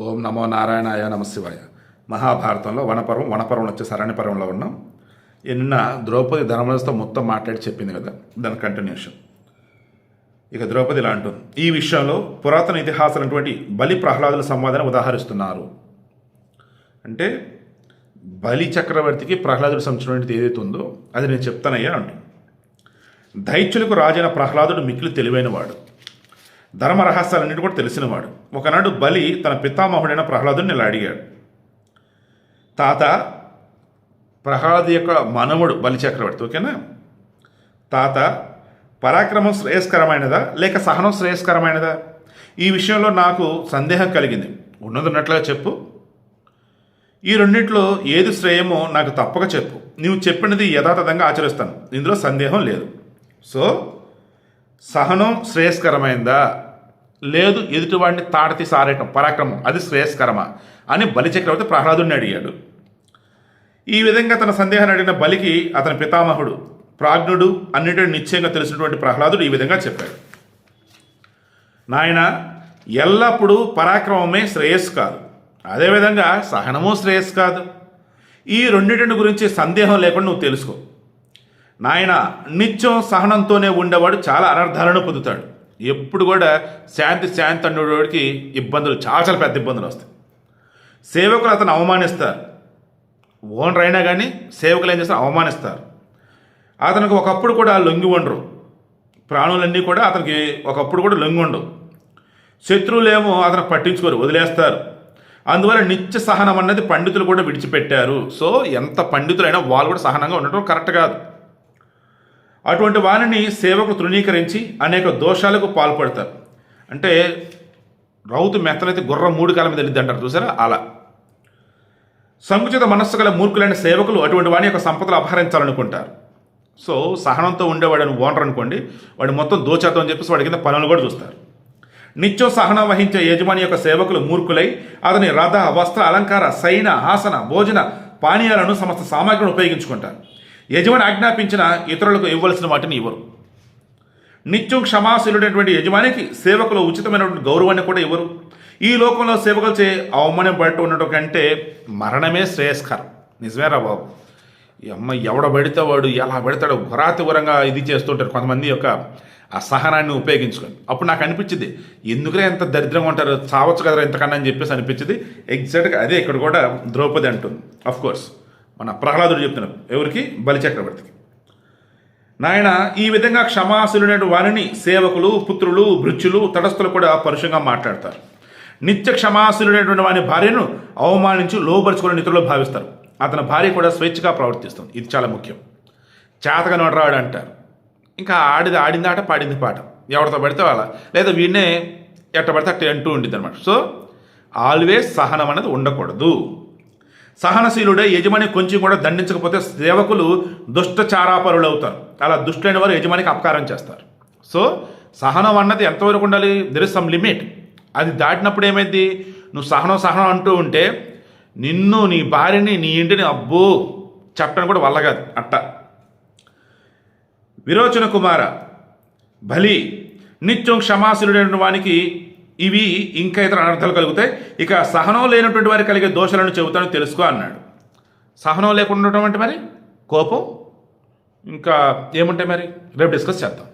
ఓం నమో నారాయణాయ నమశివాయ. మహాభారతంలో వనపర్వం వచ్చే అరణ్యపర్వంలో ఉన్నాం. నిన్న ద్రౌపది ధర్మరాజుతో మొత్తం మాట్లాడి చెప్పింది కదా, దాని కంటిన్యూషన్. ఇక ద్రౌపది ఇలా అంటుంది, ఈ విషయంలో పురాతన ఇతిహాసాలైనటువంటి బలి ప్రహ్లాదుల సంవాదాన్ని ఉదాహరిస్తున్నారు. అంటే బలి చక్రవర్తికి ప్రహ్లాదుడు సంబంధించినటువంటి ఏదైతే ఉందో అది నేను చెప్తానయ్యా అంటుంది. దైత్యులకు రాజైన ప్రహ్లాదుడు మిక్కిలి తెలివైనవాడు, ధర్మ రహస్యాలన్నిటి కూడా తెలిసినవాడు. ఒకనాడు బలి తన పితామహుడైన ప్రహ్లాదుని ఇలా అడిగాడు, తాత, ప్రహ్లాదు యొక్క మనవుడు బలి చక్రవర్తి, ఓకేనా, తాత, పరాక్రమం శ్రేయస్కరమైనదా లేక సహనం శ్రేయస్కరమైనదా? ఈ విషయంలో నాకు సందేహం కలిగింది, ఉన్నట్లుగా చెప్పు. ఈ రెండింటిలో ఏది శ్రేయమో నాకు తప్పక చెప్పు. నీవు చెప్పినది యథాతథంగా ఆచరిస్తాను, ఇందులో సందేహం లేదు. సో సహనం శ్రేయస్కరమైందా, లేదు ఎదుటివాడిని తాడతి సారేయటం పరాక్రమం అది శ్రేయస్కరమా అని బలిచక్రవర్తి ప్రహ్లాదుని అడిగాడు. ఈ విధంగా తన సందేహాన్ని అడిగిన బలికి అతని పితామహుడు ప్రాజ్ఞుడు అన్నింటినీ నిశ్చయంగా తెలిసినటువంటి ప్రహ్లాదుడు ఈ విధంగా చెప్పాడు, నాయన, ఎల్లప్పుడూ పరాక్రమమే శ్రేయస్సు కాదు, అదేవిధంగా సహనము శ్రేయస్సు కాదు. ఈ రెండింటిని గురించి సందేహం లేకుండా నువ్వు తెలుసుకో. నాయన, నిత్యం సహనంతోనే ఉండేవాడు చాలా అనర్థాలను పొందుతాడు. ఎప్పుడు కూడా శాంతి అనేవాడికి ఇబ్బందులు, చాలా పెద్ద ఇబ్బందులు వస్తాయి. సేవకులు అతను అవమానిస్తారు, ఓనర్ అయినా కానీ సేవకులు ఏం చేస్తారు, అవమానిస్తారు. అతనికి ఒకప్పుడు కూడా లొంగి ఉండరు, ప్రాణులన్నీ కూడా అతనికి ఒకప్పుడు కూడా లొంగి ఉండవు. శత్రువులేమో అతను పట్టించుకోరు, వదిలేస్తారు. అందువల్ల నిత్య సహనం అన్నది పండితులు కూడా విడిచిపెట్టారు. సో ఎంత పండితులైనా వాళ్ళు కూడా సహనంగా ఉండటం కరెక్ట్ కాదు. అటువంటి వారిని సేవకులు తృణీకరించి అనేక దోషాలకు పాల్పడతారు. అంటే రౌతు మెత్తనైతే గుర్రం 3 కాళ్ళ మీద వెళ్ళిద్ది అంటారు చూసారా, అలా. సంకుచిత మనస్సు గల మూర్ఖులైన సేవకులు అటువంటి వాని యొక్క సంపదలు అపహరించాలనుకుంటారు. సో సహనంతో ఉండేవాడని ఓనర్ అనుకోండి, వాడు మొత్తం దోచేద్దాం అని చెప్పేసి వాడి కింద పనులు కూడా చూస్తారు. నిత్యం సహనం వహించే యజమాని యొక్క సేవకులు మూర్ఖులై అతని రథ, వస్త్ర, అలంకార, సైన, ఆసన, భోజన, పానీయాలను సమస్త సామాగ్రిని ఉపయోగించుకుంటారు. యజమాని ఆజ్ఞాపించిన ఇతరులకు ఇవ్వవలసిన వాటిని ఇవ్వరు. నిత్యం క్షమాశీలుడైనటువంటి యజమానికి సేవకులు ఉచితమైనటువంటి గౌరవాన్ని కూడా ఇవ్వరు. ఈ లోకంలో సేవకులచే అవమానం పడుతూ ఉండటం కంటే మరణమే శ్రేయస్కరం. నిజమేరా బాబు. ఈ అమ్మ ఎవడ పడితే వాడు ఎలా పడతాడో ఘోరాతిఘోరంగా ఇది చేస్తుంటారు కొంతమంది యొక్క ఆ సహనాన్ని ఉపయోగించుకొని. అప్పుడు నాకు అనిపించింది, ఎందుకులే ఎంత దరిద్రంగా ఉంటారు, చావచ్చు కదరా ఇంతకన్నా అని చెప్పేసి అనిపించింది. ఎగ్జాక్ట్గా అదే ఇక్కడ కూడా ద్రౌపది అంటుంది. అఫ్ కోర్స్ మన ప్రహ్లాదుడు చెప్తున్నాడు, ఎవరికి, బలి చక్రవర్తికి. నాయన, ఈ విధంగా క్షమాశీలుడైన వారిని సేవకులు, పుత్రులు, భృత్యులు, తటస్థులు కూడా పరుషంగా మాట్లాడతారు. నిత్య క్షమాశీలుడైనటువంటి వారి భార్యను అవమానించి లోబరుచుకుని ఇతరులు భావిస్తారు. అతని భార్య కూడా స్వేచ్ఛగా ప్రవర్తిస్తుంది. ఇది చాలా ముఖ్యం. చేతగా నోడరాడు అంటారు. ఇంకా ఆడింది ఆట, పాడింది పాట, ఎవరితో పడితే వాళ్ళ, లేదా వీడినే ఎట్ట పడితే అట్ట అంటూ ఉంటుంది అనమాట. సో ఆల్వేస్ సహనం అనేది ఉండకూడదు. సహనశీలుడే యజమాని కొంచెం కూడా దండించకపోతే సేవకులు దుష్టచారాపరులు అవుతారు. అలా దుష్టులైన వారు యజమానికి అపకారం చేస్తారు. సో సహనం అన్నది ఎంతవరకు ఉండాలి, దెర్ ఇస్ సమ్ లిమిట్. అది దాటినప్పుడు ఏమైంది, నువ్వు సహనం అంటూ ఉంటే నిన్ను, నీ భార్యని, నీ ఇంటిని అబ్బో చెప్పడం కూడా వల్ల కాదు. అట్ట విరోచన కుమార బలి, నిత్యం క్షమాశీలుడైన వానికి ఇవి ఇంకా ఇతర అనర్థాలు కలుగుతాయి. ఇక సహనం లేనటువంటి వారికి కలిగే దోషాలను చెబుతాను తెలుసుకో అన్నాడు. సహనం లేకుండా ఉండటం అంటే మరి కోపం, ఇంకా ఏముంటాయి మరి, రేపు డిస్కస్ చేద్దాం.